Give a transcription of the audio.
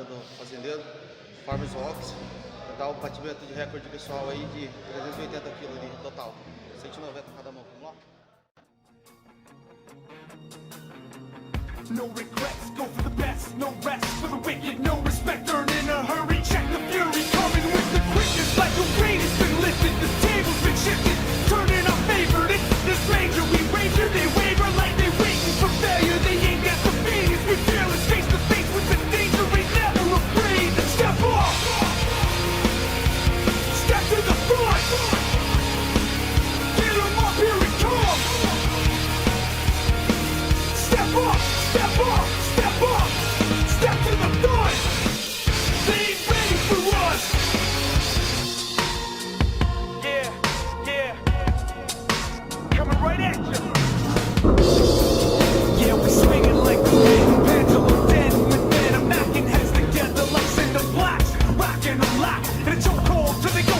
rapaziada do Fazendeiro, Farmers Rocks, tentar o batimento de recorde pessoal aí de 380 kg ali, total, 190 cada mão, vamos lá? No regrets, go for the best, no rest for the wicked, no respect earned in a hurry. Check the fury coming with the quickness, like the rain has been lifted, the table's been shifted, turning our favor. It's the stranger, we wager, they waver like they waiting for failure. They ain't got the feelings, we fearless, face to face with the danger, we never afraid. Step off, step to the front, get 'em up, here it comes. Step up, step up, step up, step to the front. They ain't ready for us. Yeah, yeah, coming right at you. Yeah, we swinging like the wind, pendulum dead with men. I'm knocking heads together like cinder blocks, rocking them lock, and it's so cold till they go